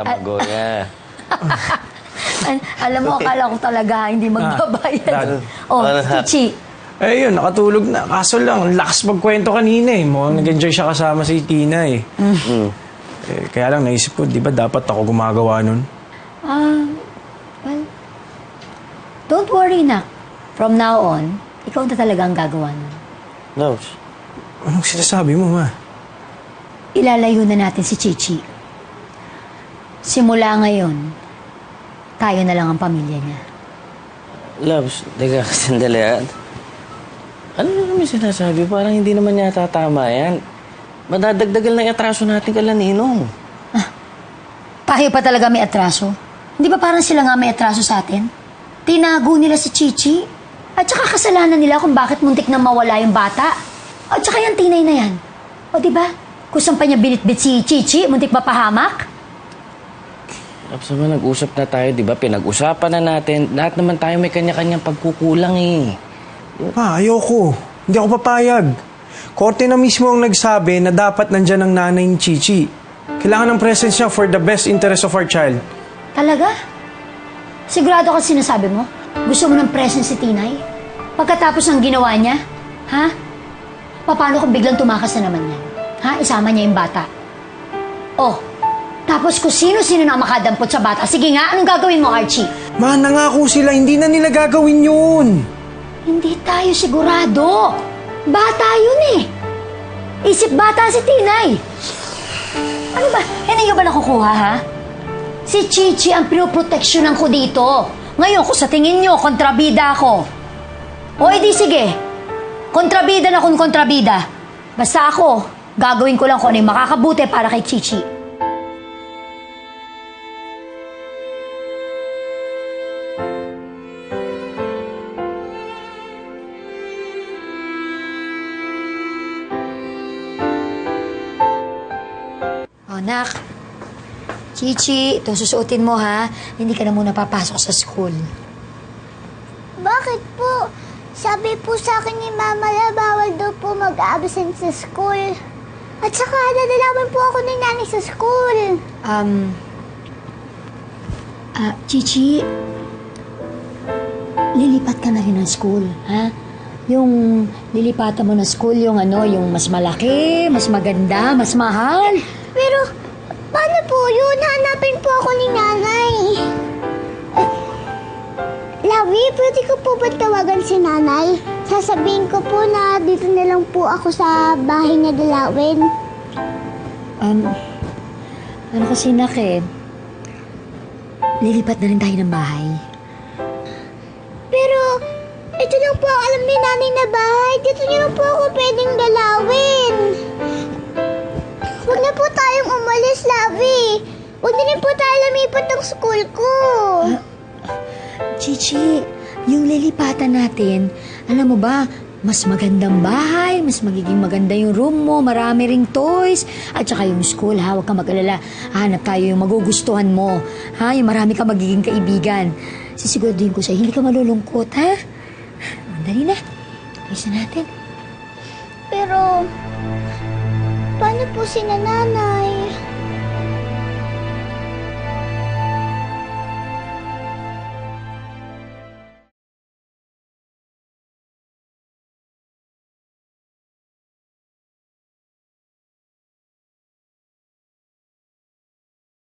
Tamagoya. Alam mo, akala ko talaga hindi magbabayad. Oh, Chichi. Eh yun, nakatulog na. Kaso lang, ang lakas magkwento kanina eh. Mukhang nag-enjoy siya kasama si Tina eh. Eh, kaya lang naisip ko, di ba dapat ako gumagawa nun? Well, don't worry na. From now on, ikaw na talaga ang gagawa nun. Loves. Anong sinasabi mo, ma? Ilalayo na natin si Chichi. Simula ngayon, tayo na lang ang pamilya niya. Loves, teka, sandali ah. Ano naman sinasabi? Parang hindi naman yata tama yan. Madadagdagal na yung atraso natin kala Ninong. Tayo pa talaga may atraso. Hindi ba parang sila nga may atraso sa atin? Tinago nila si Chichi. At saka kasalanan nila kung bakit muntik na mawala yung bata. At saka yung tinay na yan. O diba? Kung saan pa niya binitbit si Chichi, muntik mapahamak? Loves naman, nag-usap na tayo, di ba? Pinag-usapan na natin. Lahat naman tayo may kanya-kanyang pagkukulang eh. Ayoko. Hindi ako papayag. Korte na mismo ang nagsabi na dapat nandyan ang nanay ni Chichi. Kailangan ng presence niya for the best interest of our child. Talaga? Sigurado ka sinasabi mo? Gusto mo ng presence si Tinay? Pagkatapos ng ginawa niya? Ha? Paano kung biglang tumakas na naman yan? Ha? Isama niya yung bata. Oh, tapos kung sino-sino na makadampot sa bata. Sige nga, anong gagawin mo, Archie? Ma, nangako sila. Hindi na nila gagawin yun. Hindi tayo sigurado. Bata yun eh. Isip bata si Tinay. Ano ba? Hindi ka ba nakukuha, ha? Si Chichi ang pinoproteksyonan ko dito. Ngayon, kung sa tingin nyo, kontrabida ako. O edi sige. Kontrabida na kung kontrabida. Basta ako, gagawin ko lang kung ano yung makakabuti para kay Chichi. Anak, Chichi, ito susuotin mo ha. Hindi ka na muna papasok sa school. Bakit po? Sabi po sa akin ni Mama na bawal daw po mag-absent sa school. At saka nadalaman po ako ni Nanay sa school. Chichi, lilipat ka na rin ng school, ha? Yung lilipatan mo na school, yung yung mas malaki, mas maganda, mas mahal. Pero, paano po yun? Hanapin po ako ni Nanay. Lawi, pwede ko po ba tawagan si Nanay? Sasabihin ko po na dito na lang po ako sa bahay niya dalawin. Ano kasi lilipat na rin tayo ng bahay. Pero, ito lang po ang alam ni Nanay na bahay. Dito niyo lang po ako pwedeng dalawin. Huwag na po tayong umalis, Lavi. Huwag na rin po tayo lumipat ng school ko. Chichi, yung lilipatan natin, alam mo ba, mas magandang bahay, mas magiging maganda yung room mo, marami ring toys, at saka yung school, ha, huwag kang mag-alala. Hanap tayo yung magugustuhan mo, ha, yung marami kang magiging kaibigan. Sisiguraduhin ko sa'yo, hindi ka malulungkot, ha? Dali na, ayos na natin. Pero, paano po si Nanay?